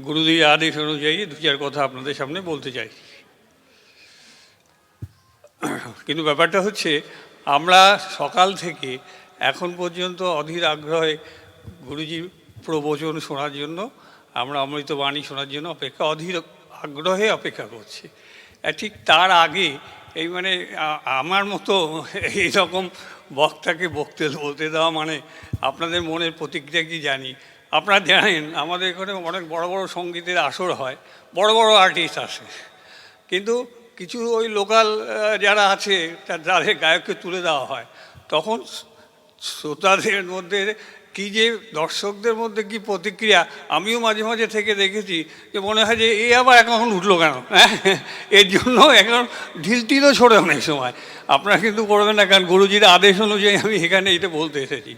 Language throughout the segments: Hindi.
গুরুজির আদেশ অনুযায়ী দু চার কথা আপনাদের সামনে বলতে চাই। কিন্তু ব্যাপারটা হচ্ছে, আমরা সকাল থেকে এখন পর্যন্ত অধীর আগ্রহে গুরুজির প্রবচন শোনার জন্য, আমরা অমৃতবাণী শোনার জন্য অধীর আগ্রহে অপেক্ষা করছি। ঠিক তার আগে এই মানে আমার মতো এইরকম বক্তাকে বলতে দেওয়া মানে আপনাদের মনের প্রতিক্রিয়া কি জানি। আপনারা জানেন আমাদের এখানে অনেক বড় বড় সঙ্গীতের আসর হয়, বড় বড় আর্টিস্ট আসে, কিন্তু কিছু ওই লোকাল যারা আছে তাদের গায়ককে তুলে দেওয়া হয়, তখন শ্রোতাদের মধ্যে কী যে দর্শকদের মধ্যে কি প্রতিক্রিয়া আমিও মাঝে মাঝে থেকে দেখেছি, যে মনে হয় যে এ আবার এখন উঠলো কেন, হ্যাঁ এর জন্য এখন ঢিলটিলও ছোড়ে অনেক সময়। আপনারা কিন্তু করবেন না, কারণ গুরুজির আদেশ অনুযায়ী আমি এখানে এটা বলতে এসেছি।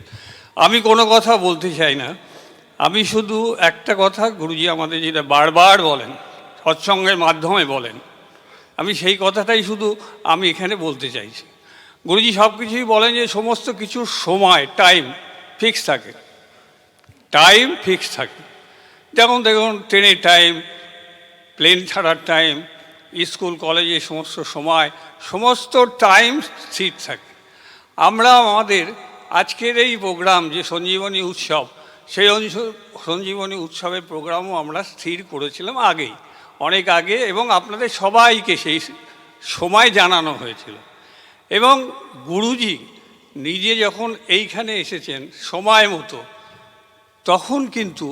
আমি কোনো কথা বলতে চাই না, আমি শুধু একটা কথা, গুরুজি আমাদের যেটা বারবার বলেন, সৎসঙ্গের মাধ্যমে বলেন, আমি সেই কথাটাই শুধু আমি এখানে বলতে চাইছি। গুরুজি সব কিছুই বলেন যে সমস্ত কিছুর সময়, টাইম ফিক্স থাকে, টাইম ফিক্স থাকে। যেমন দেখুন ট্রেনের টাইম, প্লেন ছাড়ার টাইম, স্কুল কলেজে সমস্ত সময়, সমস্ত টাইম স্থির থাকে। আমরা আমাদের আজকের এই প্রোগ্রাম যে সঞ্জীবনী উৎসব, সেই সঞ্জীবনী উৎসবের প্রোগ্রামও আমরা স্থির করেছিলাম আগেই, অনেক আগে, এবং আপনাদের সবাইকে সেই সময় জানানো হয়েছিল। এবং গুরুজি নিজে যখন এইখানে এসেছেন সময় মতো, তখন কিন্তু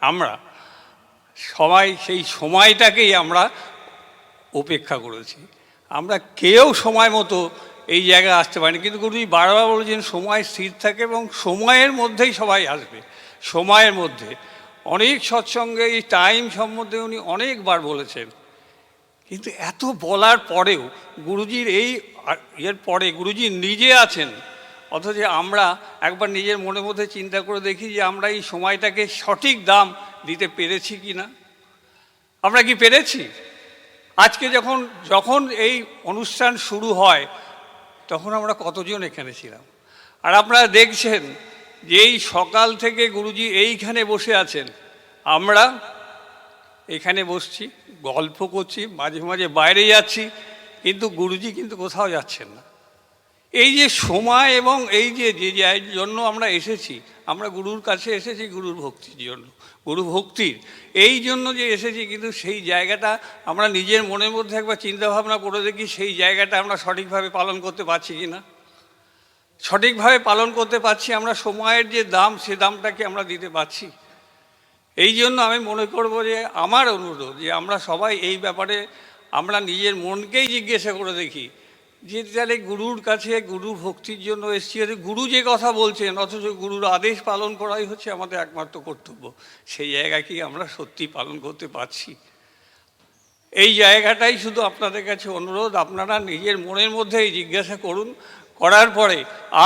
আমরা সবাই সেই সময়টাকেই আমরা উপেক্ষা করেছি। আমরা কেউ সময় মতো এই জায়গায় আসতে পারিনি, কিন্তু গুরুজি বারবার বলেছেন সময় স্থির থাকে এবং সময়ের মধ্যেই সবাই আসবে। সময়ের মধ্যে অনেক সৎসঙ্গে এই টাইম সম্বন্ধে উনি অনেকবার বলেছেন, কিন্তু এত বলার পরেও গুরুজির এর পরে গুরুজি নিজে আছেন, অথচ আমরা একবার নিজের মনের মধ্যে চিন্তা করে দেখি যে আমরা এই সময়টাকে সঠিক দাম দিতে পেরেছি কি না। আমরা কি পেরেছি? আজকে যখন এই অনুষ্ঠান শুরু হয়, তখন আমরা কতজন এখানে ছিলাম? আর আপনারা দেখছেন যে এই সকাল থেকে গুরুজি এইখানে বসে আছেন, আমরা এখানে বসছি, গল্প করছি, মাঝে মাঝে বাইরে যাচ্ছি, কিন্তু গুরুজি কিন্তু কোথাও যাচ্ছেন না। এই যে সময় এবং এই যে জন্য আমরা এসেছি, আমরা গুরুর কাছে এসেছি গুরুর ভক্তির জন্য, গুরু ভক্তির এই জন্য যে এসেছি, কিন্তু সেই জায়গাটা আমরা নিজের মনের মধ্যে একবার চিন্তাভাবনা করে দেখি, সেই জায়গাটা আমরা সঠিকভাবে পালন করতে পারছি কি না। সঠিকভাবে পালন করতে পারছি আমরা, সময়ের যে দাম, সে দামটাকে আমরা দিতে পারছি। এই জন্য আমি মনে করব যে আমার অনুরোধ, যে আমরা সবাই এই ব্যাপারে আমরা নিজের মনকেই জিজ্ঞাসা করে দেখি, যে তাহলে গুরুর কাছে গুরু ভক্তির জন্য এসেছি, গুরু যে কথা বলছেন, অথচ গুরুর আদেশ পালন করাই হচ্ছে আমাদের একমাত্র কর্তব্য, সেই জায়গা কি আমরা সত্যি পালন করতে পারছি? এই জায়গাটাই শুধু আপনাদের কাছে অনুরোধ, আপনারা নিজের মনের মধ্যেই জিজ্ঞাসা করুন, করার পরে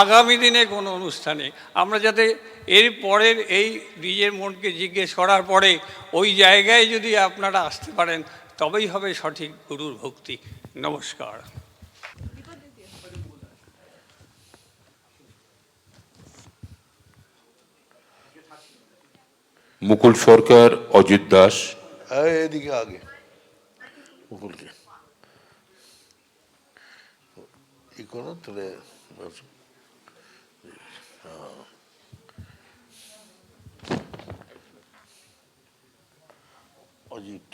আগামী দিনে কোনো অনুষ্ঠানে আমরা যাতে এর পরের এই নিজের মনকে জিজ্ঞেস করার পরে ওই জায়গায় যদি আপনারা আসতে পারেন, তবেই হবে সঠিক গুরুর ভক্তি। নমস্কার। মুকুল সরকার, অজিত দাস। এদিকে আগে মুকুলকে ই করো তাহলে। অজিত,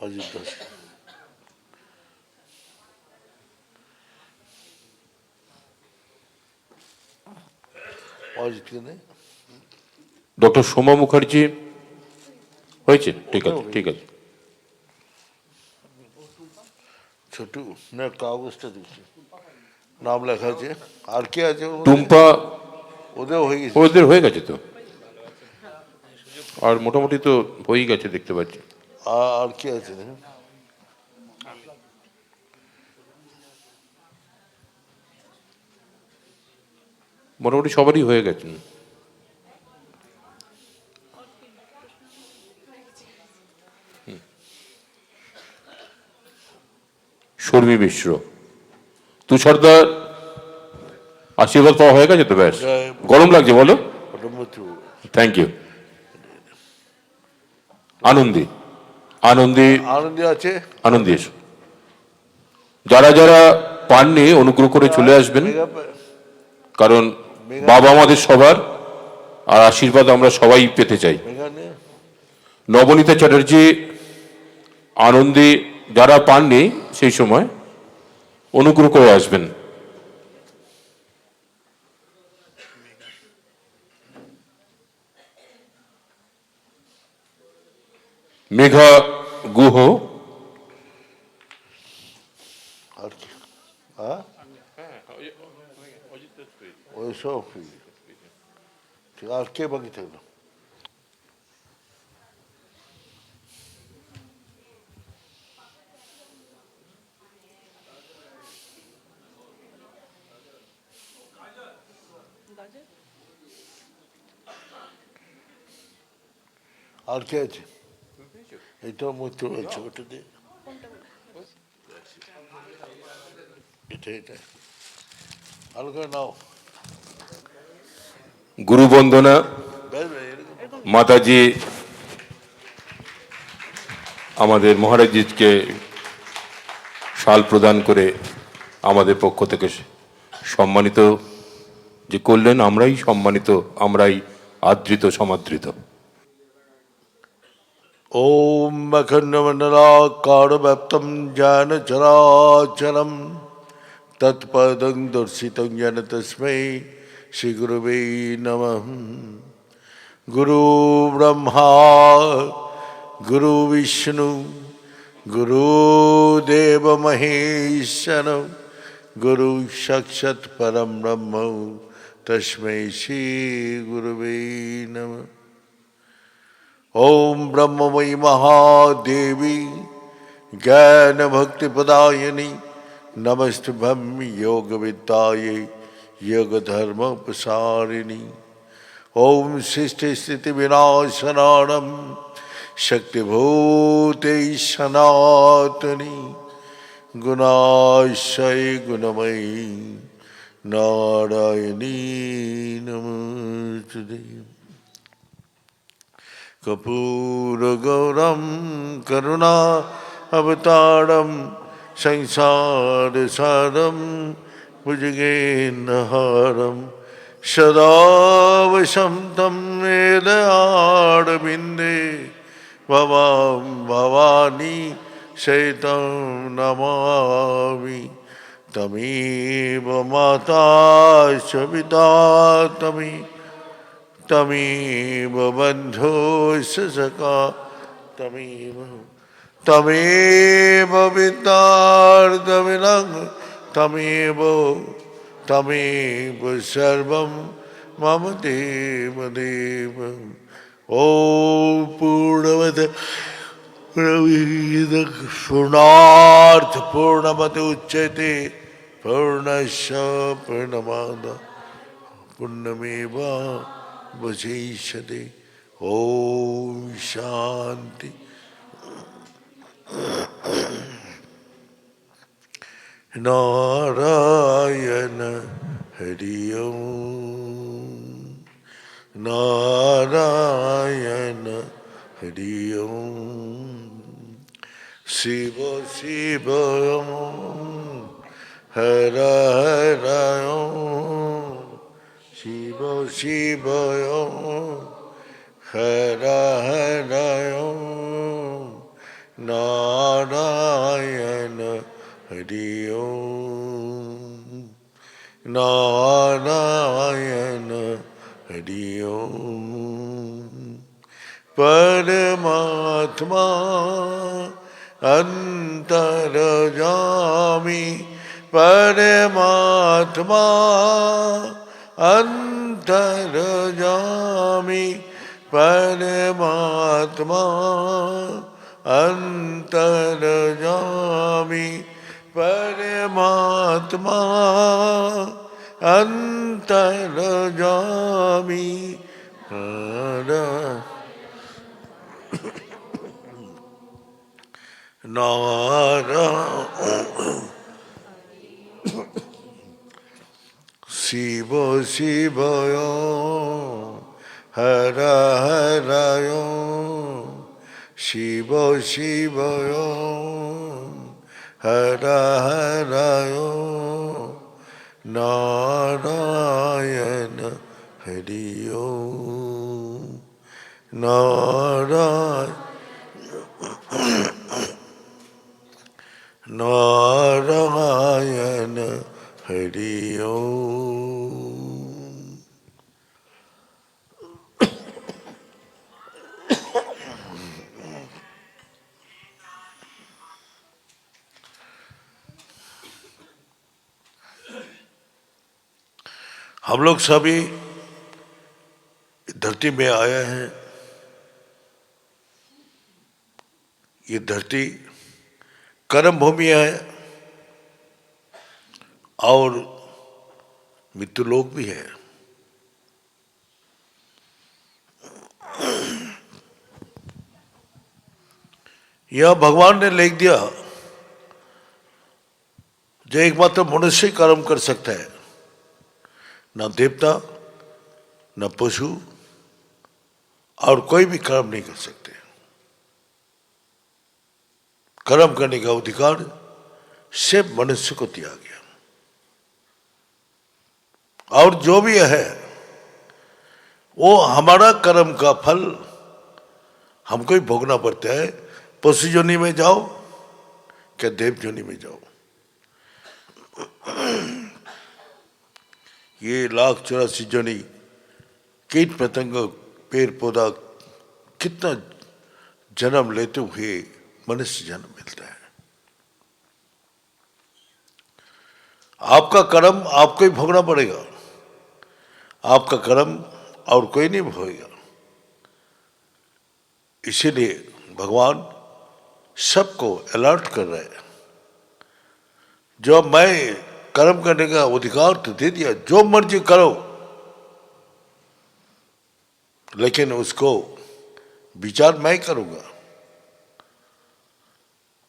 অজিত দাস। অজিতকে নেই। ডক্টর সোমা মুখার্জি হয়েছে? ঠিক আছে, ঠিক আছে। ছোটু না, কাগজটা দিচ্ছি, নাম লেখা আছে। আর কে আছে? টুম্পা। ওদের হয়ে গেছে, ওদের হয়ে গেছে তো, আর মোটামুটি তো হয়েই গেছে দেখতে পাচ্ছি। আর কে আছে? মোটামুটি সবারই হয়ে গেছে। শর্মী মিশ্র, তুষারদা আশীর্বাদ পাওয়া হয়ে গেছে তো? ব্যাস, গরম লাগছে বলো। Thank you. আনন্দী আনন্দী আনন্দী আছে, আনন্দী এসো। যারা যারা পাননি অনুগ্রহ করে চলে আসবেন, কারণ বাবা আমাদের সবার, আর আশীর্বাদ আমরা সবাই পেতে চাই। এখানে নবনীতা চ্যাটার্জি, আনন্দী যারা পাননি সেই সময় অনুগ্রহ করে আসবেন। মেঘা গুহ, আর কি, হ্যাঁ ওই সব ঠিক। আর কে বাকি থাকলো? আর কে আছে? এটাও মধ্যে রয়েছে, ওটা দিয়ে এটা ভালো করে নাও। গুরু বন্দনা মাতাজি আমাদের মহারাজজিকে শাল প্রদান করে আমাদের পক্ষ থেকে সম্মানিত যে করলেন, আমরাই সম্মানিত, আমরাই আদৃত সমাদৃত। ओम अखंडमंडलाकारव्याप्तं ज्ञान चराचरं तत्पदं दर्शितं येन तस्मै श्री गुरुवे नमः। गुरु ब्रह्मा गुरु विष्णु गुरुदेव महेश्वर गुरु साक्षात् परम ब्रह्म तस्मै श्री गुरुवे नमः। ओम ब्रह्ममयी महादेवी ज्ञान भक्ति प्रदायिनी नमस्तुभ्यं योग विद्याये योग धर्म प्रसारिणी। ओम सृष्टि स्थिति विनाशनानं शक्तिभूते सनातनी गुणाश्रय गुणमयी नारायणी नमोस्तुते। कर्पूरगौरं करुणा अवतारं संसारसारं भुजगेन्द्रहारं सदा वसन्तं हृदयारविन्दे भवां भवानी सहितं नमामि। तमेव माता च पिता तमेव बन्धो सखा तमेव विद्यार्थमिदं तमेव सर्वं मम देव। ॐ पूर्णमद पूर्णार्थ पूर्णमद उच्यते पूर्णस्य पूर्णमादाय पूर्णमेवावशिष्यते। ओम शांति। नारायण हरि ओम नारायण हरि ओम शिव शिव ओम हर हर ओम शिव शिव ओम हर हर ओम नारायण हरि ओम नारायण हरि ओम। परमात्मा अंतर्यामी परमात्मा अंतर्यामी परमात्मा अंतर्यामी परमात्मा अंतर्यामी। शिव शिवय हर हरय शिव शिवय हर हरय नारायण हरि ओम नारायण नारायण हरि ओम। हम लोग सभी धरती में आए हैं। ये धरती कर्म भूमि है और मृत्यु लोक भी है। यह भगवान ने लिख दिया जो एकमात्र मनुष्य ही कर्म कर सकता है, ना देवता ना पशु और कोई भी कर्म नहीं कर सकते। कर्म करने का अधिकार सिर्फ मनुष्य को दिया गया और जो भी है वो हमारा कर्म का फल हमको ही भोगना पड़ता है। पशु योनि में जाओ क्या देव योनि में जाओ, ये 1,84,000 योनि कीट पतंग पेड़ पौधा कितना जन्म लेते हुए मनुष्य जन्म मिलता है। आपका कर्म आपको ही भोगना पड़ेगा, आपका कर्म और कोई नहीं भोगेगा। इसीलिए भगवान सबको अलर्ट कर रहे हैं। जो मैं कर्म करने का अधिकार तो दे दिया, जो मर्जी करो, लेकिन उसको विचार मैं करूंगा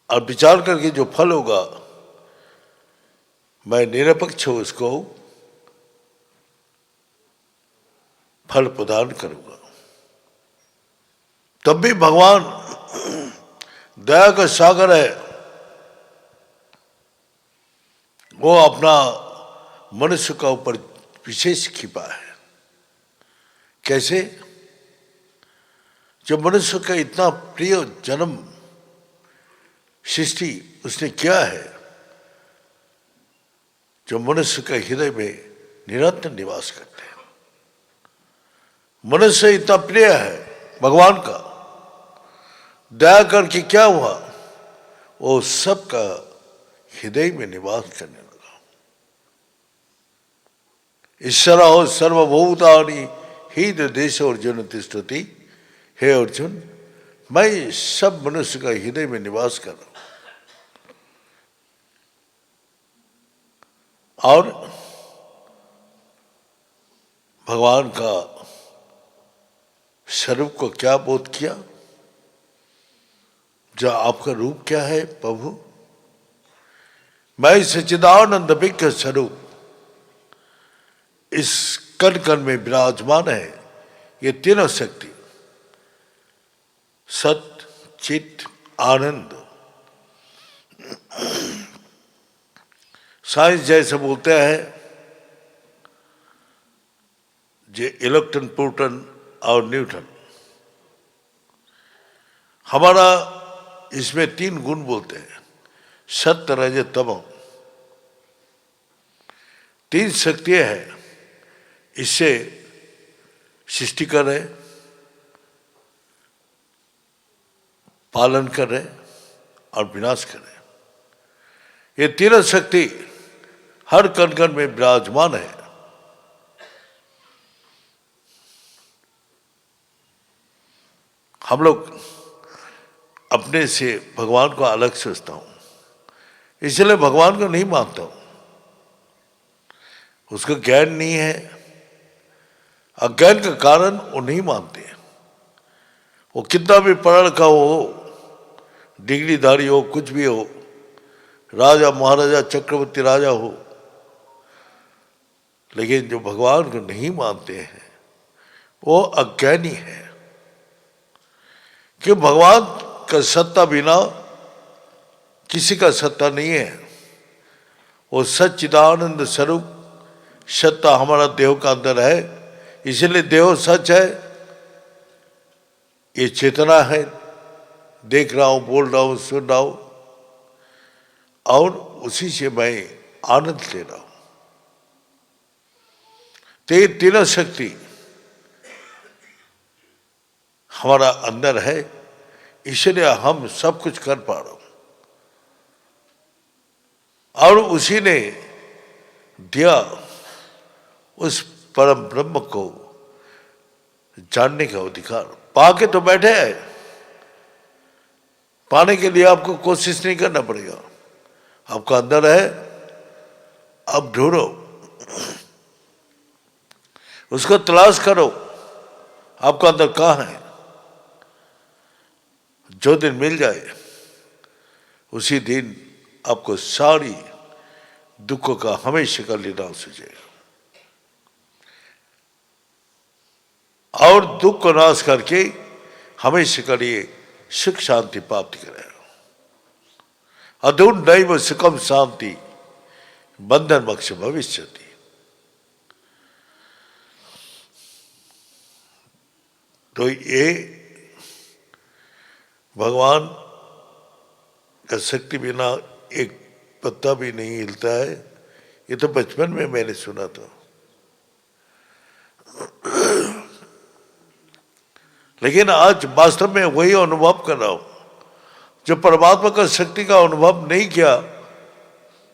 और विचार करके जो फल होगा मैं निरपेक्ष उसको फल प्रदान करूंगा। तब भी भगवान दया का सागर है, वो अपना मनुष्य का ऊपर विशेष कृपा है। कैसे? जब मनुष्य का इतना प्रिय जन्म सृष्टि उसने किया है, जो मनुष्य का हृदय में निरंतर निवास करते हैं। मनुष्य इतना प्रिय है भगवान का, दया करके क्या हुआ, वो सबका हृदय में निवास करने लगा। ईश्वर हो सर्वभूतानि ही देश अर्जुन तिष्ठति। हे अर्जुन, मैं सब मनुष्य का हृदय में निवास कर रहा हूं और भगवान का स्वरूप को क्या बोध किया, जो आपका रूप क्या है प्रभु। मैं सच्चिदानंद विग्रह स्वरूप इस कण कण में विराजमान है। ये तीनों शक्ति सत चित आनंद। साइंस जैसे बोलते हैं जे इलेक्ट्रॉन प्रोटॉन और न्यूट्रॉन, हमारा इसमें 3 गुण बोलते हैं, सत्य रज तमो। 3 शक्तियां हैं, इससे सृष्टि कर रहे, पालन कर रहे और विनाश कर रहे। ये तीनों शक्ति हर कण कण में विराजमान है। हम लोग अपने से भगवान को अलग सोचता हूं, इसलिए भगवान को नहीं मानता हूं। उसका ज्ञान नहीं है, अज्ञान का कारण वो नहीं मानते। वो कितना भी पढ़ा लिखा हो, डिग्रीधारी हो, कुछ भी हो, राजा महाराजा चक्रवर्ती राजा हो, लेकिन जो भगवान को नहीं मानते हैं वो अज्ञानी है, कि भगवान का सत्ता बिना किसी का सत्ता नहीं है। वो सच्चिदानंद स्वरूप सत्ता हमारा देह का अंदर है, इसलिए देह सच है। ये चेतना है, देख रहा हूं, बोल रहा हूं, सुन रहा हूं, और उसी से मैं आनंद ले रहा हूं। तो ये तीनों शक्ति हमारा अंदर है, इसलिए हम सब कुछ कर पा रहे हैं। और उसी ने दिया उस परम ब्रह्म को जानने का अधिकार। पाके तो बैठे हैं, पाने के लिए आपको कोशिश नहीं करना पड़ेगा, आपका अंदर है, अब ढूंढो, उसको तलाश करो, आपका अंदर कहाँ है। जो दिन मिल जाए उसी दिन आपको सारी दुखों का हमेशा का लेना सूझेगा, और दुख को नाश करके हमेशा के लिए सुख शांति प्राप्त करेगा। अधून दैव सुखम शांति बंधन मोक्ष भविष्यति। तो ये भगवान का शक्ति बिना एक पत्ता भी नहीं हिलता है। ये तो बचपन में मैंने सुना था, लेकिन आज वास्तव में वही अनुभव कर रहा हूं। जो परमात्मा का शक्ति का अनुभव नहीं किया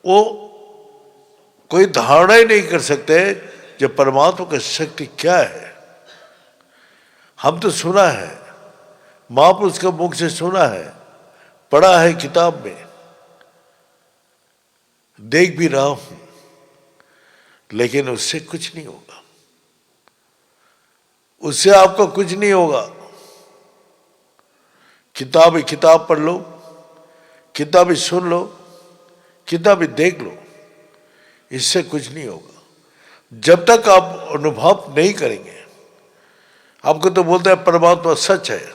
वो कोई धारणा ही नहीं कर सकते जो परमात्मा का शक्ति क्या है। हम तो सुना है, महापुरुष के मुख से सुना है, पढ़ा है किताब में, देख भी रहा हूं, लेकिन उससे कुछ नहीं होगा, उससे आपको कुछ नहीं होगा। किताब पढ़ लो, किताबें सुन लो, किताबें देख लो, इससे कुछ नहीं होगा। जब तक आप अनुभव नहीं करेंगे, आपको तो बोलते हैं परमात्मा सच है,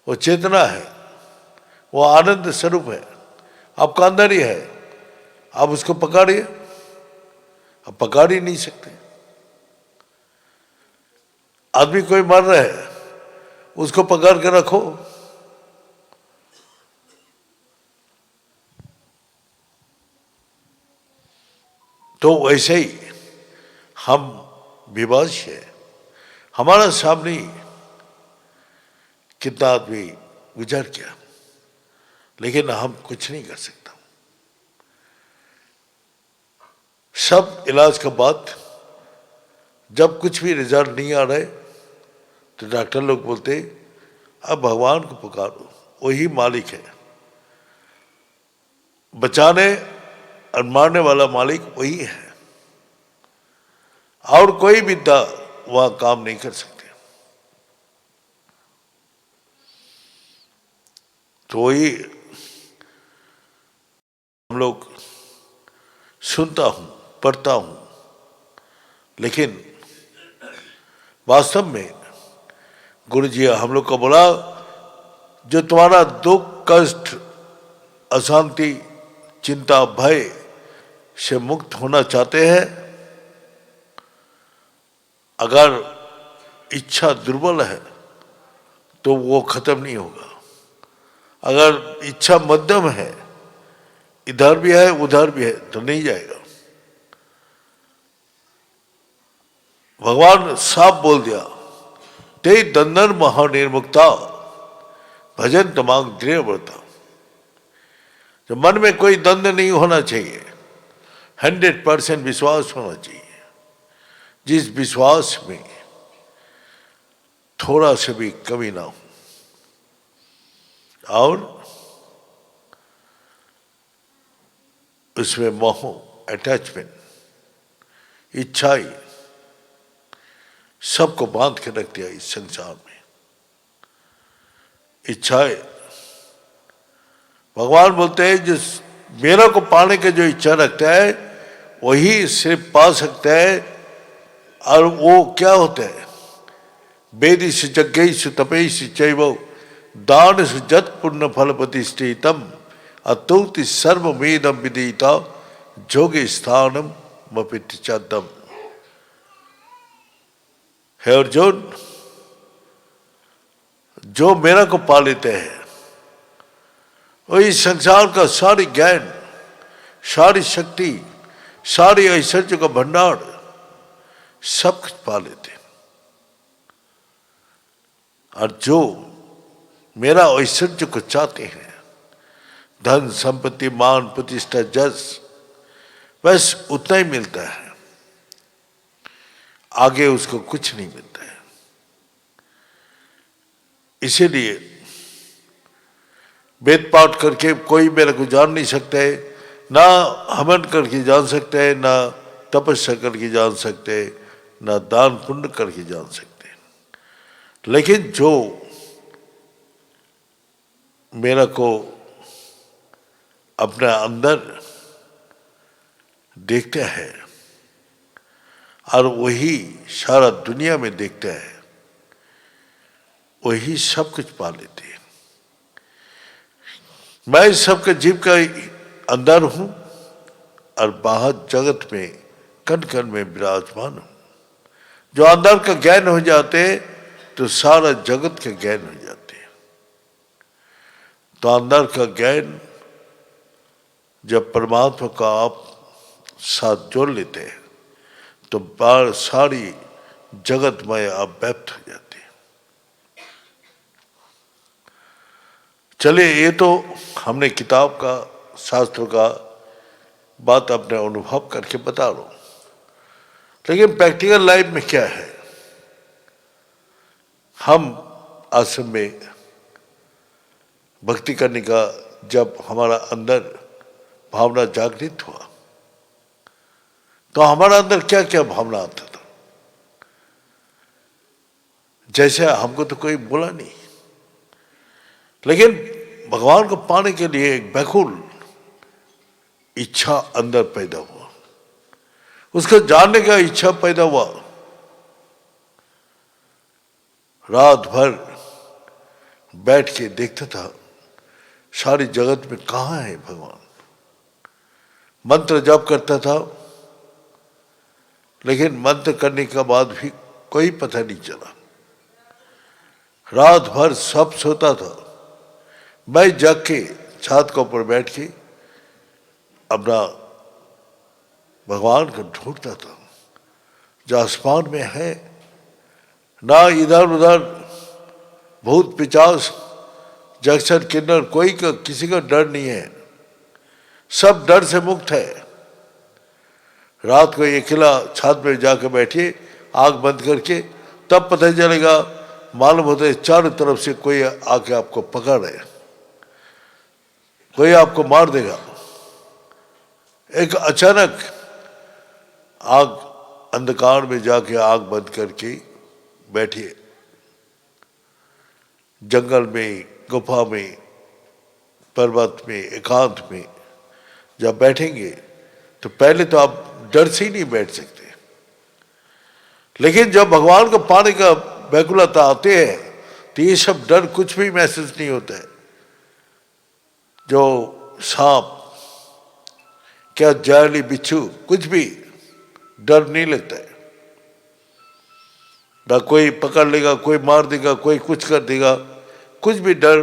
वो चेतना है, वो आनंद स्वरूप है, आपका अंदर ही है, आप उसको पकड़िए, आप पकड़ ही नहीं सकते। आदमी कोई मर रहा है, उसको पकड़ के रखो, तो वैसे ही हम विवश है। हमारा सामने कितना आदमी गुजर गया, लेकिन हम कुछ नहीं कर सकता। सब इलाज के बाद जब कुछ भी रिजल्ट नहीं आ रहे तो डॉक्टर लोग बोलते अब भगवान को पुकारो, वही मालिक है, बचाने और मारने वाला मालिक वही है, और कोई विद्या वह काम नहीं कर सकते। तो वही हम लोग सुनता हूं, पढ़ता हूं, लेकिन वास्तव में गुरु जी हम लोग को बोला, जो तुम्हारा दुख, कष्ट, अशांति, चिंता, भय से मुक्त होना चाहते हैं, अगर इच्छा दुर्बल है तो वो खत्म नहीं होगा। अगर इच्छा मध्यम है, इधर भी है उधर भी है, तो नहीं जाएगा। भगवान साफ बोल दिया, ते दंदन महानिर्मुक्ता भजन तमांग दृढ़ व्रता। तो मन में कोई द्वंद नहीं होना चाहिए, 100% विश्वास होना चाहिए। जिस विश्वास में थोड़ा सा भी कमी ना हो, और उसमें मोह, अटैचमेंट, इच्छाई सबको बांध के रख दिया इस संसार में। इच्छाएं, भगवान बोलते हैं जिस मेरा को पाने के जो इच्छा रखता है वही सिर्फ पा सकता है। और वो क्या होता है? वेदी से जग्गई से तपई से चैव दान से जत पुण्य फल प्रतिष्ठितम अतुति सर्वमेदम विदिता जोगे स्थानम मपित चदम। है अर्जुन, जो मेरा को पा लेते हैं वो इस संसार का सारी ज्ञान, सारी शक्ति, सारी ऐश्वर्य का भंडार सब कुछ पा लेते हैं। और जो मेरा ऐश्वर्य को चाहते हैं, धन संपत्ति मान प्रतिष्ठा जस, बस उतना ही मिलता है, आगे उसको कुछ नहीं मिलता है। इसीलिए वेद पाठ करके कोई मेरे को जान नहीं सकता है, ना हवन करके जान सकते हैं, ना तपस्या करके जान सकते हैं, ना दान पुण्य करके जान सकते हैं। लेकिन जो मेरा को अपने अंदर देखता है और वही सारा दुनिया में देखता है, वही सब कुछ पा लेते हैं। मैं सबके जीव का अंदर हूं और बाहर जगत में कण कण में विराजमान हूं। जो अंदर का ज्ञान हो जाते तो सारा जगत का ज्ञान हो जाते हैं। तो अंदर का ज्ञान जब परमात्मा का आप साथ जोड़ लेते हैं तो बार सारी जगत में आप व्याप्त हो जाते हैं। चलिए, ये तो हमने किताब का, शास्त्र का बात अपने अनुभव करके बता रहा हूं, लेकिन प्रैक्टिकल लाइफ में क्या है? हम आश्रम में भक्ति करने का जब हमारा अंदर भावना जागृत हुआ तो हमारा अंदर क्या क्या भावना आता था? जैसे हमको तो कोई बोला नहीं, लेकिन भगवान को पाने के लिए एक व्याकुल इच्छा अंदर पैदा हुआ, उसको जानने का इच्छा पैदा हुआ। रात भर बैठ के देखता था सारी जगत में कहाँ है भगवान। मंत्र जप करता था, लेकिन मंत्र करने के बाद भी कोई पता नहीं चला। रात भर सब सोता था, मैं जग के छत के ऊपर बैठ के अपना भगवान को ढूंढता था। जो आसमान में है, ना इधर उधर भूत पिचास जक्षर किन्नर कोई का किसी का डर नहीं है, सब डर से मुक्त है। रात को अकेला छत में जाकर बैठिए आग बंद करके, तब पता चलेगा, मालूम होता है चारों तरफ से कोई आके आपको पकड़ रहे, कोई आपको मार देगा। एक अचानक आग, अंधकार में जाके आग बंद करके बैठिए, जंगल में, गुफा में, पर्वत में, एकांत में जब बैठेंगे तो पहले तो आप डर से ही नहीं बैठ सकते, लेकिन जब भगवान को पाने का व्याकुलता आते हैं तो ये सब डर कुछ भी महसूस नहीं होता है। जो सांप, क्या जहरीली बिच्छू, कुछ भी डर नहीं लगता है। ना कोई पकड़ लेगा, कोई मार देगा, कोई कुछ कर देगा, कुछ भी डर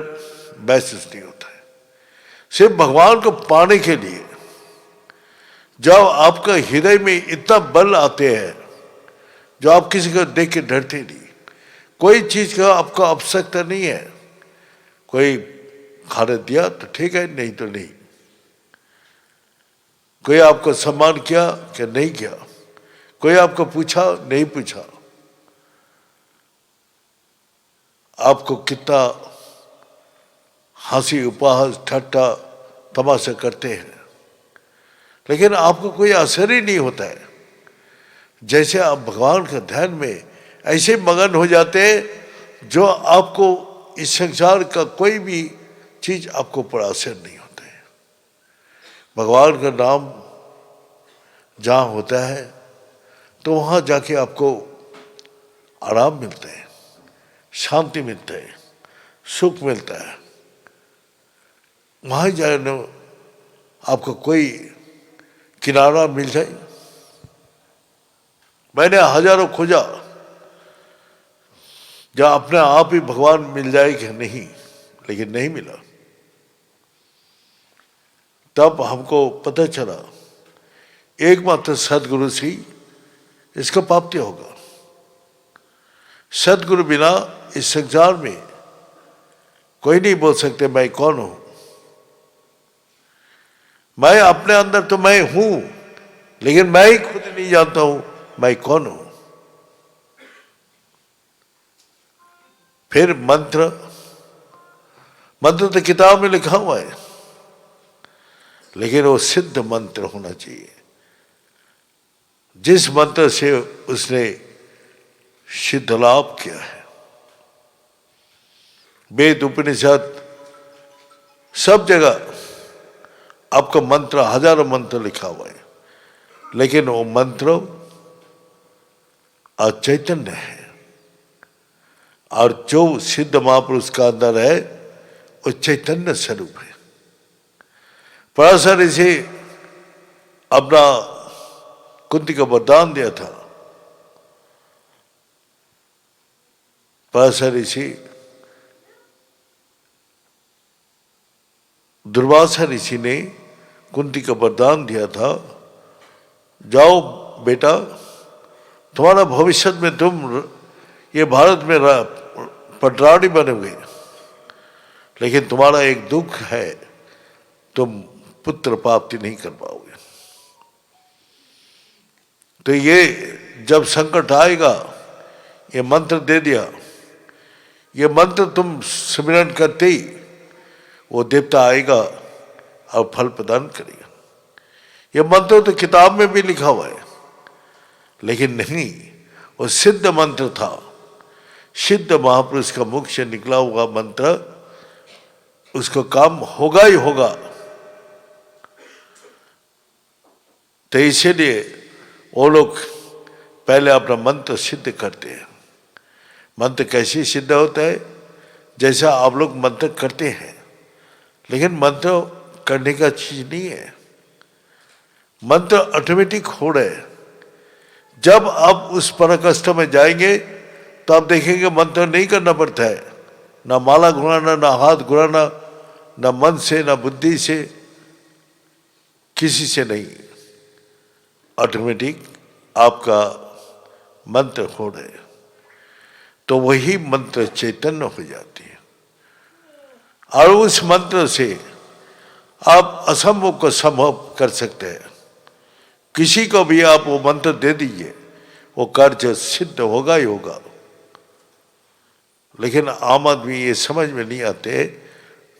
महसूस नहीं होता है। सिर्फ भगवान को पाने के लिए जब आपका हृदय में इतना बल आते हैं, जो आप किसी को देख के डरते नहीं, कोई चीज का आपको आवश्यकता नहीं है। कोई खाने दिया तो ठीक है, नहीं तो नहीं। कोई आपको सम्मान किया कि नहीं किया, कोई आपको पूछा नहीं पूछा, आपको कितना हंसी उपहास ठट्टा तमाशा करते हैं, लेकिन आपको कोई असर ही नहीं होता है। जैसे आप भगवान के ध्यान में ऐसे मगन हो जाते हैं जो आपको इस संसार का कोई भी चीज आपको पर असर नहीं होता है। भगवान का नाम जहाँ होता है तो वहाँ जाके आपको आराम मिलता है, शांति मिलता है, सुख मिलता है। वहाँ जाने आपको कोई किनारा मिल जाए। मैंने हजारों खोजा जहाँ अपने आप ही भगवान मिल जाए कि नहीं, लेकिन नहीं मिला। तब हमको पता चला एकमात्र सदगुरु से इसका प्राप्ति होगा। सदगुरु बिना इस संसार में कोई नहीं बोल सकते मैं कौन हूं। मैं अपने अंदर तो मैं हूं, लेकिन मैं ही खुद नहीं जानता हूं मैं कौन हूं। फिर मंत्र तो किताब में लिखा हुआ है, लेकिन वो सिद्ध मंत्र होना चाहिए, जिस मंत्र से उसने सिद्ध लाभ किया है। वेद उपनिषद सब जगह आपका मंत्र, हजारों मंत्र लिखा हुआ है, लेकिन वो मंत्र अचैतन्य है। और जो सिद्ध महापुरुष का अंदर है वो चैतन्य स्वरूप है। पराशर ऋषि अपना कुंती का वरदान दिया था। पराशर ऋषि दुर्वासा ऋषि ने कुंती का वरदान दिया था, जाओ बेटा, तुम्हारा भविष्य में तुम ये भारत में पटरानी बनोगे, लेकिन तुम्हारा एक दुख है, तुम पुत्र प्राप्ति नहीं कर पाओगे। तो ये जब संकट आएगा, ये मंत्र दे दिया, ये मंत्र तुम सिमरन करते ही वो देवता आएगा और फल प्रदान करेगा। ये मंत्र तो किताब में भी लिखा हुआ है, लेकिन नहीं, वो सिद्ध मंत्र था। सिद्ध महापुरुष का मुख से निकला हुआ मंत्र, उसको काम होगा ही होगा। तो इसीलिए वो लोग पहले अपना मंत्र सिद्ध करते हैं। मंत्र कैसे सिद्ध होता है? जैसा आप लोग मंत्र करते हैं, लेकिन मंत्र करने का चीज नहीं है। मंत्र ऑटोमेटिक हो रहे हैं। जब आप उस पराकाष्ठा में जाएंगे तो आप देखेंगे मंत्र नहीं करना पड़ता है, ना माला घुराना, ना हाथ घुराना, ना मन से, ना बुद्धि से, किसी से नहीं। ऑटोमेटिक आपका मंत्र हो रहे, तो वही मंत्र चैतन्य हो जाती है। और उस मंत्र से आप असंभव को संभव कर सकते हैं। किसी को भी आप वो मंत्र दे दीजिए, वो कार्य सिद्ध होगा ही होगा। लेकिन आम आदमी ये समझ में नहीं आते,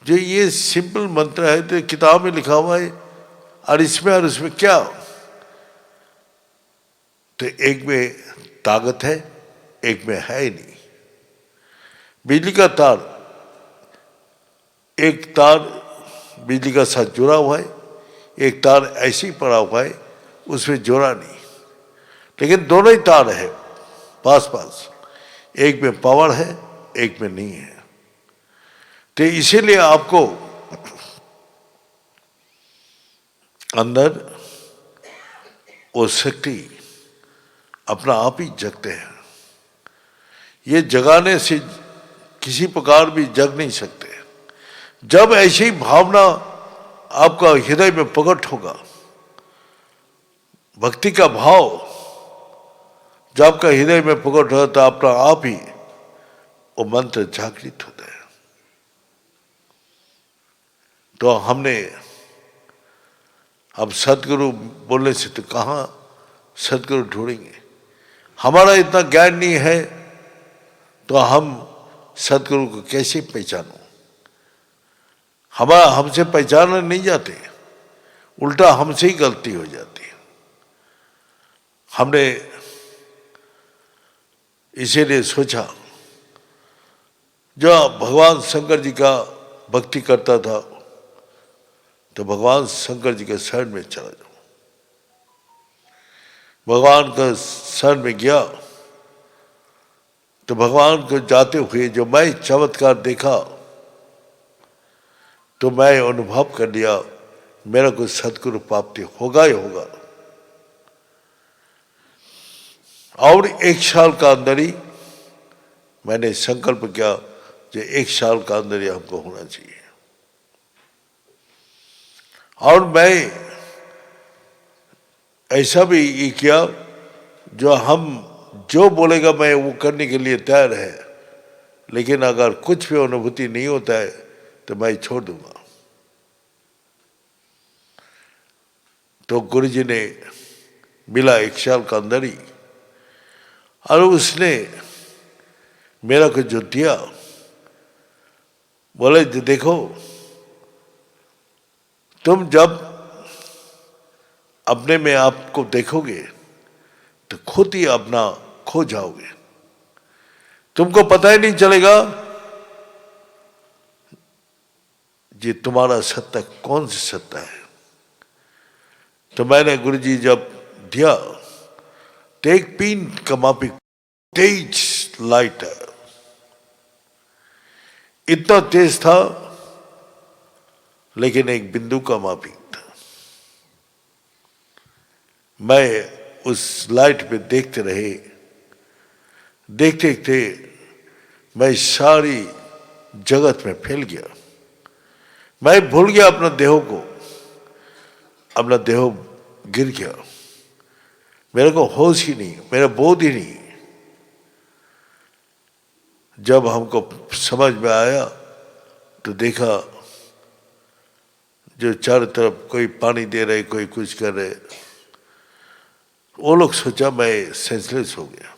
जो ये सिंपल मंत्र है तो किताब में लिखा हुआ है, और इसमें और उसमें क्या? तो एक में ताकत है, एक में है ही नहीं। बिजली का तार, एक तार बिजली का साथ जुड़ा हुआ है, एक तार ऐसे ही पड़ा हुआ है, उसमें जोड़ा नहीं, लेकिन दोनों ही तार है पास पास। एक में पावर है, एक में नहीं है। तो इसीलिए आपको अंदर वो शक्ति अपना आप ही जगते हैं। ये जगाने से किसी प्रकार भी जग नहीं सकते। जब ऐसी भावना आपका हृदय में प्रकट होगा, भक्ति का भाव जब आपका हृदय में प्रकट होता, तो अपना आप ही वो मंत्र जागृत होता है। तो हमने अब सदगुरु बोलने से तो कहाँ सदगुरु ढूंढेंगे? हमारा इतना ज्ञान नहीं है तो हम सदगुरु को कैसे पहचानो? हमारा हमसे पहचाना नहीं जाते, उल्टा हमसे ही गलती हो जाती है। हमने इसीलिए सोचा, जो भगवान शंकर जी का भक्ति करता था तो भगवान शंकर जी के शरण में चला जाऊं। भगवान का शरण में गया तो भगवान को जाते हुए जो मैं चमत्कार देखा तो मैं अनुभव कर लिया मेरा कोई सदगुरु प्राप्ति होगा ही होगा। और 1 साल का अंदर ही मैंने संकल्प किया जो 1 साल का अंदर ही हमको होना चाहिए। और मैं ऐसा भी ये किया जो हम जो बोलेगा मैं वो करने के लिए तैयार है, लेकिन अगर कुछ भी अनुभूति नहीं होता है तो मैं छोड़ दूंगा। तो गुरुजी ने मिला 1 साल का अंदर ही, और उसने मेरा को जो दिया, बोले देखो तुम जब अपने में आपको देखोगे तो खुद ही अपना खो जाओगे, तुमको पता ही नहीं चलेगा ये तुम्हारा सत्ता कौन सी सत्ता है। तो मैंने गुरुजी जब दिया तो एक पिन का मापिक तेज लाइट है, इतना तेज था लेकिन एक बिंदु का मापिक था। मैं उस लाइट पे देखते रहे, देखते देखते मैं सारी जगत में फैल गया। मैं भूल गया अपना देह को, अपना देह गिर गया, मेरे को होश ही नहीं, मेरा बोध ही नहीं। जब हमको समझ में आया तो देखा जो चारों तरफ कोई पानी दे रहे, कोई कुछ कर रहे, वो लोग सोचा मैं सेंसलेस हो गया।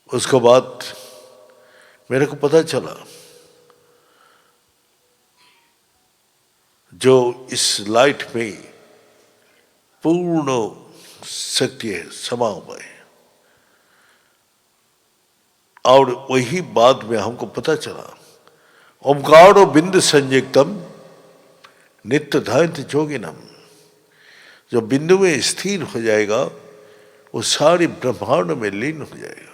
उसके बाद मेरे को पता चला जो इस लाइट में पूर्ण शक्ति है समा हुआ है। और वही बाद में हमको पता चला ओमकारो बिंदु संयुक्तम नित्य ध्यान जोगिनम, जो बिंदु में स्थिर हो जाएगा वो सारी ब्रह्मांड में लीन हो जाएगा।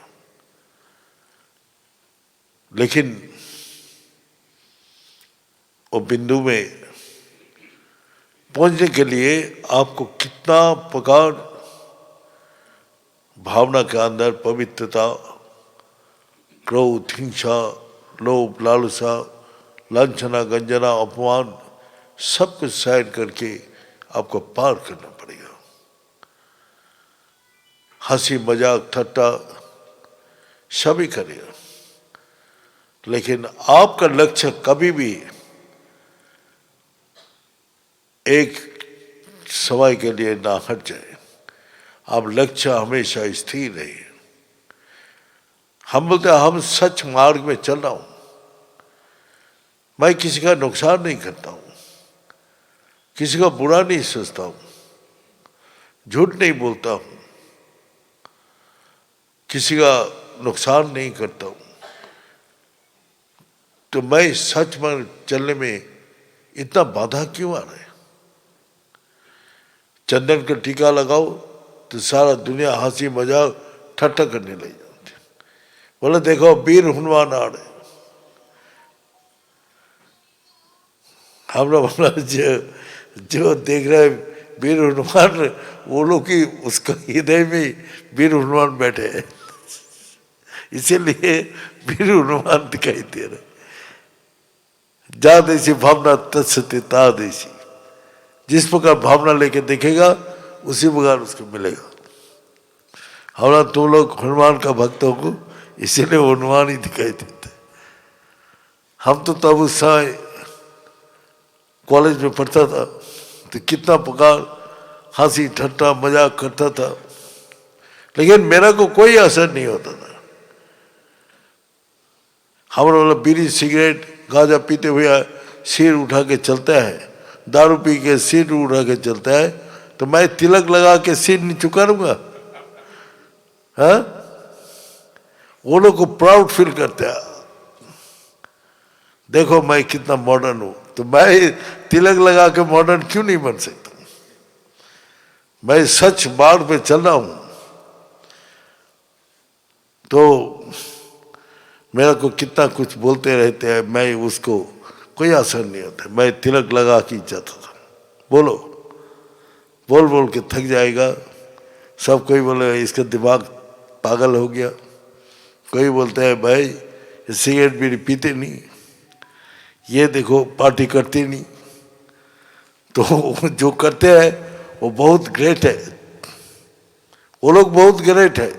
लेकिन वो बिंदु में पहुंचने के लिए आपको कितना प्रकार भावना के अंदर पवित्रता, क्रोध, हिंसा, लोभ, लालसा, लांछना, गंजना, अपमान सब कुछ साइड करके आपको पार करना पड़ेगा। हंसी मजाक ठट्टा सभी करेगा, लेकिन आपका लक्ष्य कभी भी एक समय के लिए ना हट जाए। आप लक्ष्य हमेशा स्थिर रहे। हम बोलते हैं हम सच मार्ग में चल रहा हूं, मैं किसी का नुकसान नहीं करता हूं, किसी का बुरा नहीं सोचता हूं, झूठ नहीं बोलता हूं, किसी का नुकसान नहीं करता हूं, तो मैं सच में चलने में इतना बाधा क्यों आ रहा है। चंदन का टीका लगाओ तो सारा दुनिया हंसी मजाक ठट्ठा करने लग जाती। बोले देखो वीर हनुमान आ रहे। हम लोग बोला जो देख रहे वीर हनुमान, वो लोग की उसका हृदय में वीर हनुमान बैठे हैं, इसीलिए वीर हनुमान दिखाई दे रहे। जा देसी भावना तत्सत्य ता देसी, जिस प्रकार भावना लेके देखेगा उसी प्रकार उसको मिलेगा। हमारा तुम लोग हनुमान का भक्त हो, इसीलिए वो हनुमान ही दिखाई देते। हम तो तब उस समय कॉलेज में पढ़ता था तो कितना प्रकार हंसी ठट्टा मजाक करता था, लेकिन मेरा को कोई असर नहीं होता था। हमारा वाला बीड़ी सिगरेट गांजा पीते हुए सिर उठा के चलता है, दारू पी के सिर उठा के चलता है, तो मैं तिलक लगा के सिर नहीं झुकाऊंगा? हाँ, वो लोग को प्राउड फील करते हैं, देखो मैं कितना मॉडर्न हूं, तो मैं तिलक लगा के मॉडर्न क्यों नहीं बन सकता? मैं सच मार्ग पे चल रहा हूं तो मेरा को कितना कुछ बोलते रहते हैं, मैं उसको कोई असर नहीं होता। मैं तिलक लगा के जाता था, बोलो बोल बोल के थक जाएगा। सब कोई बोले इसका दिमाग पागल हो गया, कोई बोलता है भाई सिगरेट भी पीते नहीं, ये देखो पार्टी करते नहीं। तो जो करते हैं वो बहुत ग्रेट है, वो लोग बहुत ग्रेट है।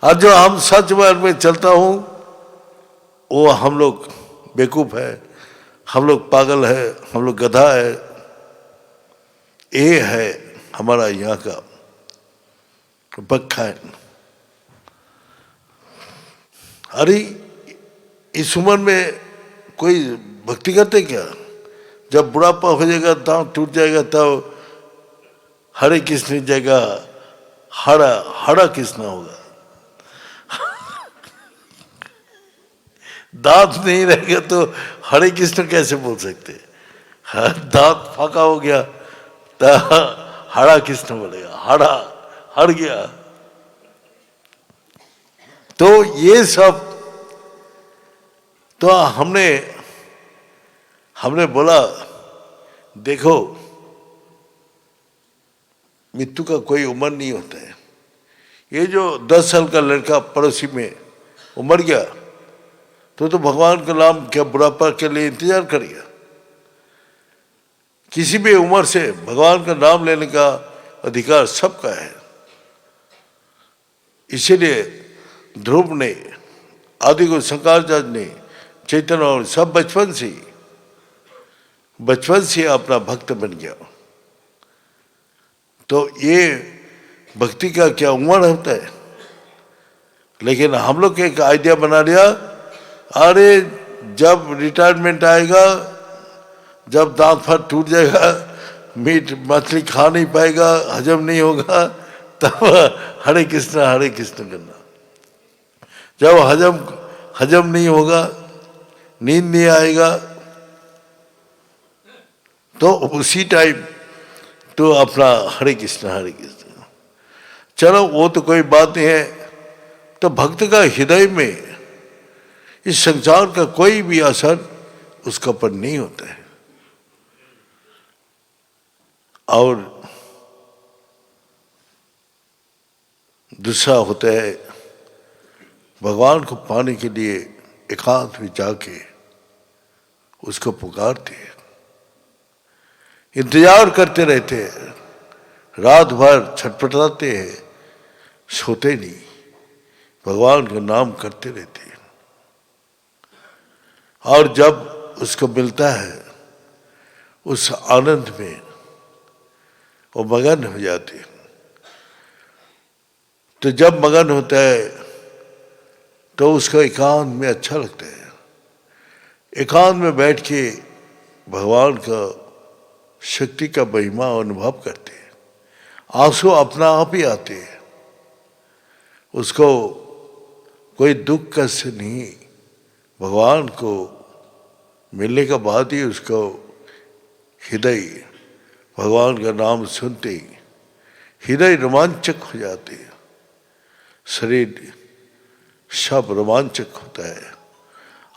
और जो हम सच मार्ग में चलता हूँ वो हम लोग बेवकूफ़ है, हम लोग पागल है, हम लोग गधा है। ये है हमारा यहाँ का पक्का है। अरे इस उम्र में कोई भक्ति करते क्या? जब बुढ़ापा हो जाएगा, दांत टूट जाएगा, तब हरे कृष्ण जगह हरा हरा कृष्ण होगा। दांत नहीं रहेगा तो हरे कृष्ण कैसे बोल सकते? दांत फाका हो गया तो हरा कृष्ण बोलेगा, हरा हर गया। तो ये सब तो हमने बोला देखो मृत्यु का कोई उम्र नहीं होता है। ये जो 10 साल का लड़का पड़ोसी में उमर गया तो भगवान का नाम क्या बुढ़ापा के लिए इंतजार करेगा? किसी भी उम्र से भगवान का नाम लेने का अधिकार सबका है। इसीलिए ध्रुव ने, आदि को शंकराचार्य ने, चैतन्य और सब बचपन से अपना भक्त बन गया। तो ये भक्ति का क्या उम्र होता है? लेकिन हम लोग एक आइडिया बना लिया, अरे जब रिटायरमेंट आएगा, जब दांत फाट टूट जाएगा, मीट मछली खा नहीं पाएगा, हजम नहीं होगा, तब हरे कृष्ण करना। जब हजम नहीं होगा, नींद नहीं आएगा, तो उसी टाइम तो अपना हरे कृष्ण। चलो वो तो कोई बात नहीं है। तो भक्त का हृदय में इस संसार का कोई भी असर उसका पर नहीं होता है। और दूसरा होता है भगवान को पाने के लिए एकांत में जाके उसको पुकारते हैं, इंतजार करते रहते हैं, रात भर छटपटाते हैं, सोते नहीं, भगवान का नाम करते रहते हैं। और जब उसको मिलता है उस आनंद में वो मगन हो जाते हैं। तो जब मगन होता है तो उसको एकांत में अच्छा लगता है। एकांत में बैठ के भगवान का शक्ति का महिमा अनुभव करते हैं। आंसू अपना आप ही आते हैं। उसको कोई दुख कष्ट नहीं, भगवान को मिलने के बाद ही उसको हृदय भगवान का नाम सुनते ही हृदय रोमांचक हो जाते हैं, शरीर सब रोमांचक होता है,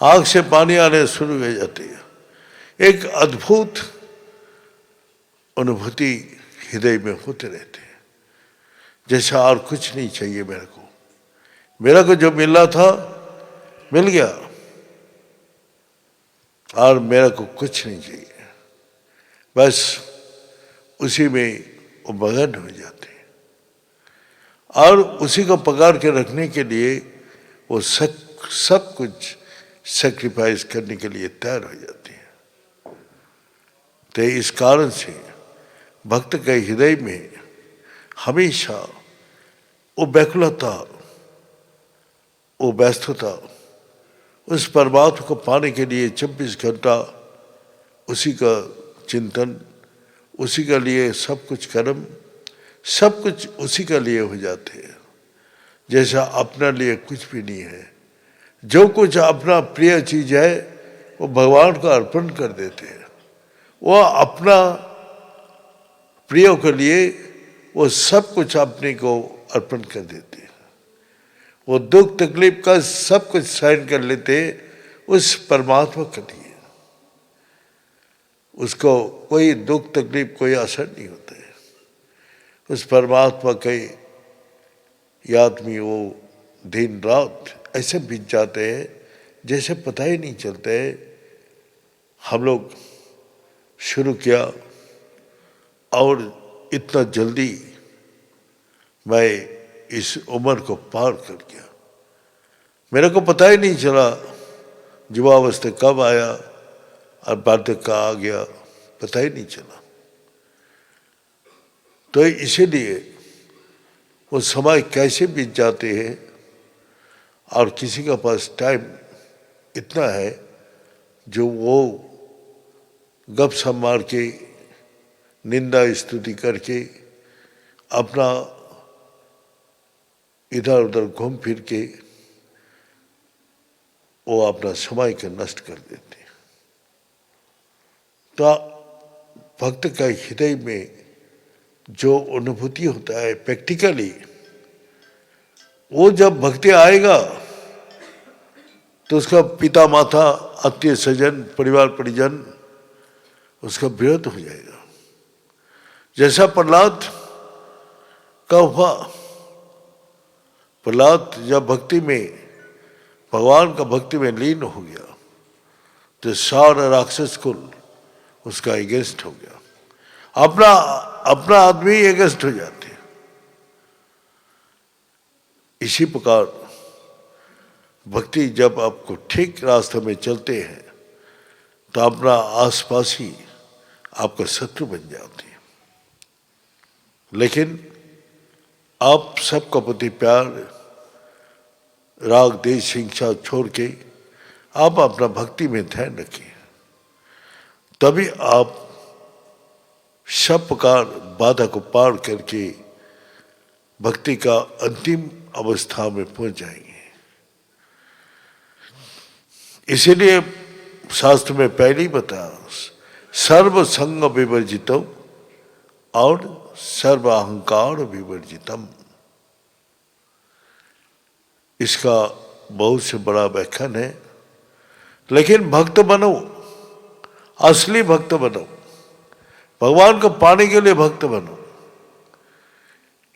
आँख से पानी आने शुरू हो जाते हैं। एक अद्भुत अनुभूति हृदय में होते रहते हैं, जैसा और कुछ नहीं चाहिए मेरे को जो मिलना था मिल गया, और मेरे को कुछ नहीं चाहिए। बस उसी में वो मगन हो जाते हैं, और उसी को पकड़ के रखने के लिए वो सब कुछ सेक्रीफाइस करने के लिए तैयार हो जाते हैं। तो इस कारण से भक्त के हृदय में हमेशा वो व्याकुलता, वो व्यस्तता, उस परमात्मा को पाने के लिए 24 घंटा उसी का चिंतन, उसी के लिए सब कुछ कर्म, सब कुछ उसी के लिए हो जाते हैं। जैसा अपना लिए कुछ भी नहीं है। जो कुछ अपना प्रिय चीज है वो भगवान को अर्पण कर देते हैं। वो अपना प्रिय के लिए वो सब कुछ अपने को अर्पण कर देते हैं। वो दुख तकलीफ का सब कुछ सहन कर लेते उस परमात्मा के लिए। उसको कोई दुख तकलीफ कोई असर नहीं होता है। उस परमात्मा के याद में वो दिन रात ऐसे बीत जाते हैं जैसे पता ही नहीं चलता है। हम लोग शुरू किया और इतना जल्दी मैं इस उम्र को पार कर गया। मेरे को पता ही नहीं चला युवावस्था कब आया और बार्धक्य आ गया, पता ही नहीं चला। तो इसीलिए वो समय कैसे बीत जाते हैं और किसी के पास टाइम इतना है जो वो गप मार के निंदा स्तुति करके अपना इधर उधर घूम फिर के वो अपना समय को नष्ट कर देते हैं। तो भक्त का हृदय में जो अनुभूति होता है प्रैक्टिकली, वो जब भक्ति आएगा तो उसका पिता माता आत्मीय स्वजन परिवार परिजन उसका विरोध हो जाएगा। जैसा प्रहलाद का हुआ, प्रहलाद जब भक्ति में भगवान का भक्ति में लीन हो गया तो सारा राक्षस कुल उसका अगेंस्ट हो गया। अपना अपना आदमी अगेंस्ट हो जाते हैं। इसी प्रकार भक्ति जब आपको ठीक रास्ते में चलते हैं तो अपना आसपास ही आपका शत्रु बन जाती है। लेकिन आप सबका प्रति प्यार राग देश हिंसा छोड़ के आप अपना भक्ति में ध्यान रखिए, तभी आप सब प्रकार बाधा को पार करके भक्ति का अंतिम अवस्था में पहुंच जाएंगे। इसीलिए शास्त्र में पहले ही बताया, सर्व संग विवर्जितम और सर्व अहंकार विवर्जितम। इसका बहुत से बड़ा व्याख्यान है। लेकिन भक्त बनो, असली भक्त बनो, भगवान को पाने के लिए भक्त बनो।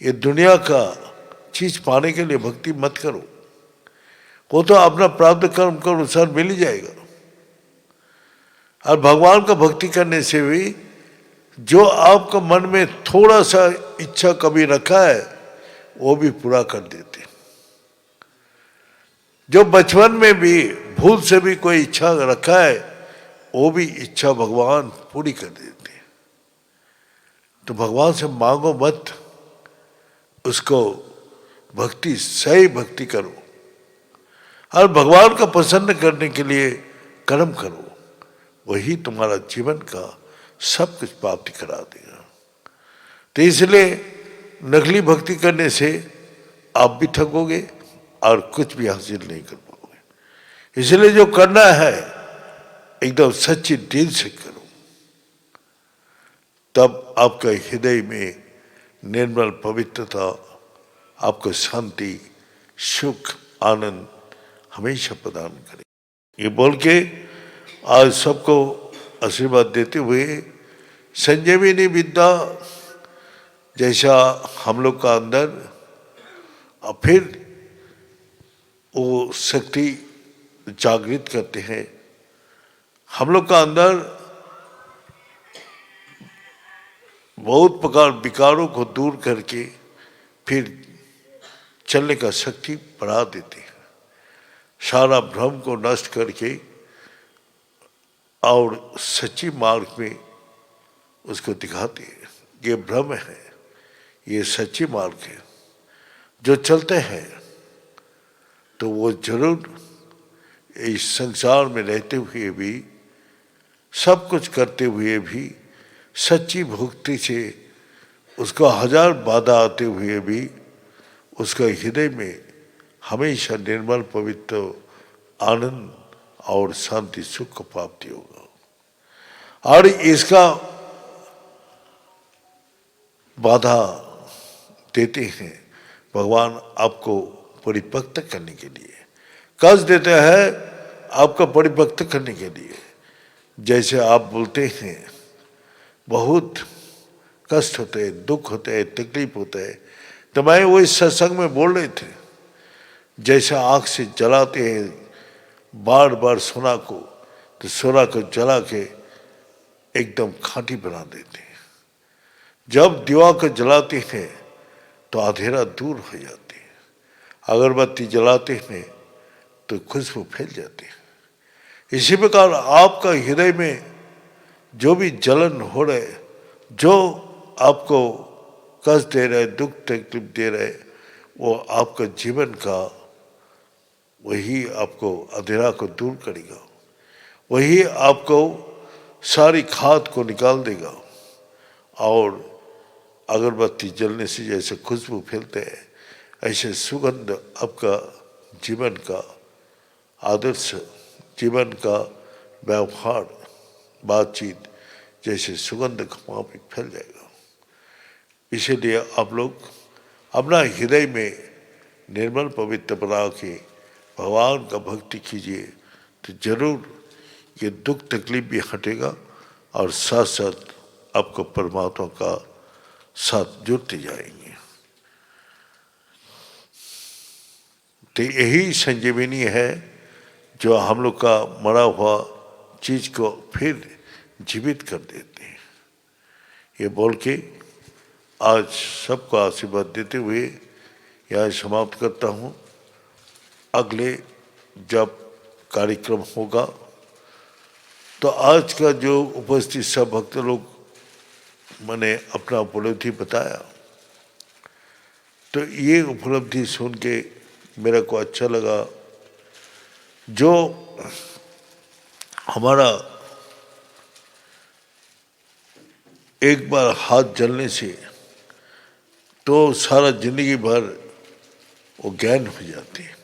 ये दुनिया का चीज पाने के लिए भक्ति मत करो, वो तो अपना प्राप्त कर्म के अनुसार मिल ही जाएगा। और भगवान का भक्ति करने से भी जो आपका मन में थोड़ा सा इच्छा कभी रखा है वो भी पूरा कर देते। जो बचपन में भी भूल से भी कोई इच्छा रखा है वो भी इच्छा भगवान पूरी कर देते। तो भगवान से मांगो मत, उसको भक्ति सही भक्ति करो और भगवान का प्रसन्न करने के लिए कर्म करो। वही तुम्हारा जीवन का सब कुछ प्राप्ति करा देगा। तो इसलिए नकली भक्ति करने से आप भी ठगोगे और कुछ भी हासिल नहीं कर पाओगे। इसलिए जो करना है एकदम सच्ची दिल से करो, तब आपका हृदय में निर्मल पवित्रता, आपको शांति सुख आनंद हमेशा प्रदान करे। ये बोल के आज सबको आशीर्वाद देते हुए संजीवनी विद्या जैसा हम लोग का अंदर और फिर वो शक्ति जागृत करते हैं। हम लोग का अंदर बहुत प्रकार विकारों को दूर करके फिर चलने का शक्ति बढ़ा देते हैं। सारा भ्रम को नष्ट करके और सच्ची मार्ग में उसको दिखाते हैं। ये भ्रम है, ये सच्ची मार्ग है। जो चलते हैं तो वो जरूर इस संसार में रहते हुए भी सब कुछ करते हुए भी सच्ची भक्ति से उसको हजार बाधा आते हुए भी उसका हृदय में हमेशा निर्मल पवित्र आनंद और शांति सुख को प्राप्ति होगा। और इसका बाधा देते हैं भगवान आपको परिपक्व करने के लिए, कष्ट देते हैं आपका परिपक्व करने के लिए। जैसे आप बोलते हैं बहुत कष्ट होते हैं, दुख होते हैं, तकलीफ होते हैं, तो मैं वो इस सत्संग में बोल रहे थे, जैसे आँख से जलाते हैं बार बार सोना को, तो सोना को जला के एकदम खाँटी बना देते हैं। जब दिवा को जलाते हैं तो अंधेरा दूर हो जाती है, अगरबत्ती जलाते हैं तो खुशबू फैल जाती है। इसी प्रकार आपका हृदय में जो भी जलन हो रहे, जो आपको कष्ट दे रहे, दुख तकलीफ दे रहे, वो आपका जीवन का वही आपको अंधेरा को दूर करेगा, वही आपको सारी खाद को निकाल देगा। और अगरबत्ती जलने से जैसे खुशबू फैलते हैं, ऐसे सुगंध आपका जीवन का आदर्श, जीवन का व्यवहार, बातचीत जैसे सुगंध वहाँ पे फैल जाएगा। इसीलिए आप लोग अपना हृदय में निर्मल पवित्र बना के भगवान का भक्ति कीजिए, तो जरूर ये दुख तकलीफ भी हटेगा और साथ साथ आपको परमात्मा का साथ जुड़ते जाएंगे। तो यही संजीवनी है जो हम लोग का मरा हुआ चीज को फिर जीवित कर देते हैं। ये बोल के आज सबको आशीर्वाद देते हुए यहाँ समाप्त करता हूँ। अगले जब कार्यक्रम होगा तो आज का जो उपस्थित सब भक्त लोग मैंने अपना उपलब्धि बताया, तो ये उपलब्धि सुन के मेरे को अच्छा लगा। जो हमारा एक बार हाथ जलने से तो सारा जिंदगी भर वो ज्ञान हो जाती है,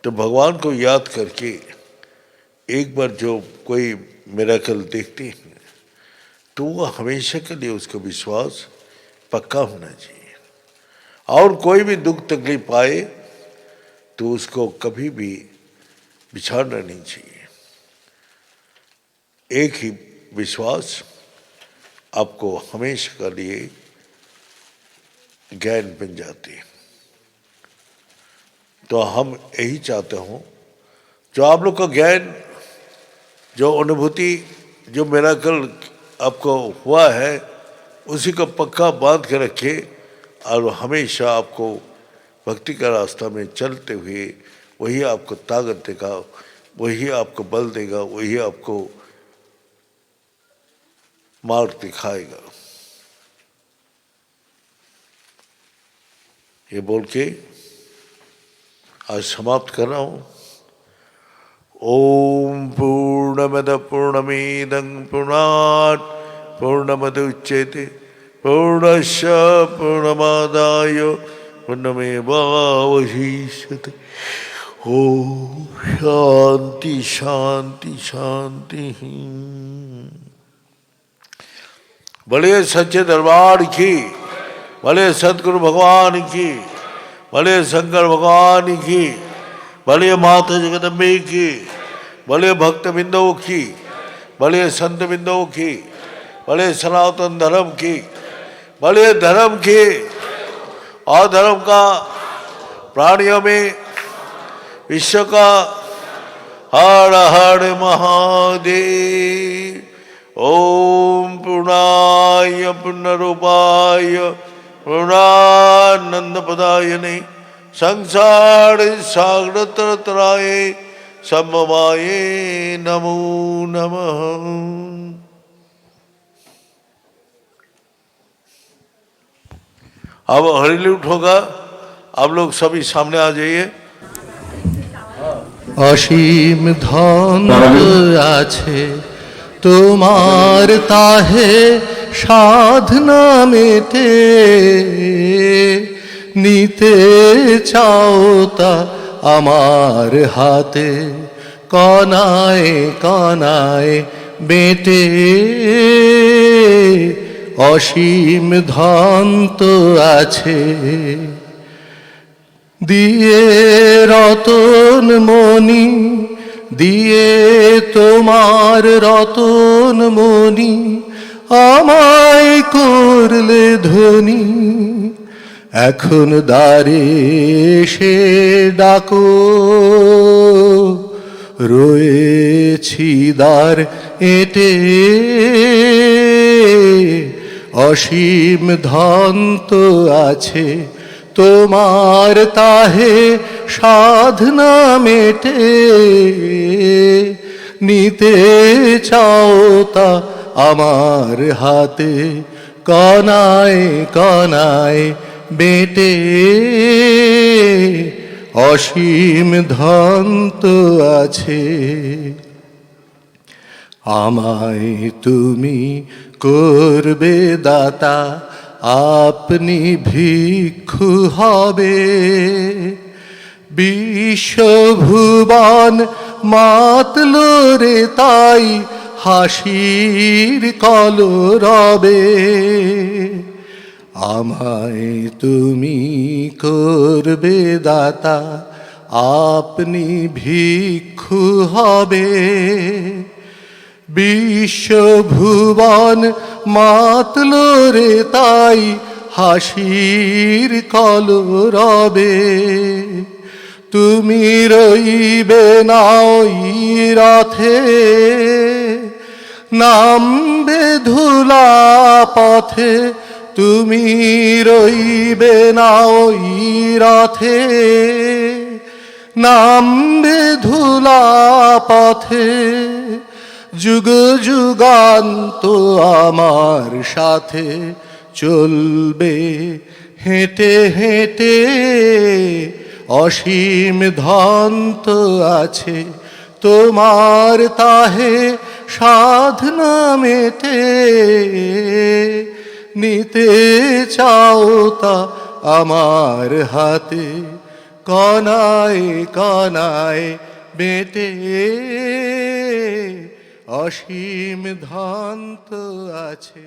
तो भगवान को याद करके एक बार जो कोई मिरेकल देखते हैं तो वो हमेशा के लिए उसका विश्वास पक्का होना चाहिए। और कोई भी दुख तकलीफ आए तो उसको कभी भी बिछाड़ना नहीं चाहिए। एक ही विश्वास आपको हमेशा के लिए ज्ञान बन जाती है। तो हम यही चाहते हो, जो आप लोग का ज्ञान, जो अनुभूति, जो मिरेकल आपको हुआ है, उसी को पक्का बांध के रखे और हमेशा आपको भक्ति का रास्ता में चलते हुए वही आपको ताकत देगा, वही आपको बल देगा, वही आपको मार्ग दिखाएगा। ये बोल के आज समाप्त कर रहा हूँ। ओम पूर्णमद पूर्णमिदं पूर्णात् पूर्णमुदच्यते पूर्णस्य पूर्णमादाय पूर्णमेवावशिष्यते। ओम शांति शांति शांति। बड़े सच्चे दरबार की, बड़े सतगुरु भगवान की, बड़े शंकर भगवान की, बड़े माता जगदम्बे की, बड़े भक्त बिंदुओं की, बड़े संत बिंदुओं की, बड़े सनातन धर्म की, बड़े धर्म की और धर्म का प्राणियों में विश्व का हर हर महादेव। ओम पूर्णाय पुण्यरूपाय पूर्णानंद पदायने संसार सागर तरतराय समवाये नमो नमः। अब हरिलूट होगा, आप लोग सभी सामने आ जाइए। অসীম ধন আছে তোমার, তাহে সাধনা মেটে নিতে চাও তা আমার হাতে কনায় কনায় বেটে। অসীম ধন্ত আছে। দিয়ে রতন মণি, দিয়ে তোমার রতন মণি, আমায় করলে ধনী। এখন দ্বারে এসে ডাকো, রয়েছি দ্বার এঁটে। অসীম ধন্ত আছে তোমার তাহে সাধনা মেটে। নিতে চাও তা আমার হাতে, কনায় কনায় বেটে। অসীম ধন্ত আছে। আমায় তুমি করবে দাতা, আপনি ভিক্ষু হবে। বিশ্বভুবন মাতল রে তাই হাসির কলরবে। আমায় তুমি করবে দাতা, আপনি ভিক্ষু হবে। বিশ্বভুবন মাতল রে তাই হাসির কলরবে। তুমি রইবে না ওই রথে, নামবে ধুলা পথে। তুমি রইবে না ওই রথে, নামবে ধুলা পথে। যুগ যুগান্ত আমার সাথে চলবে হেঁটে হেঁটে। অসীম ধন্ত আছে তোমার তাহে সাধনা মেটে। নিতে চাও তা আমার হাতে, কনায় কনায় বেটে। অসীম ধন্ত আছে।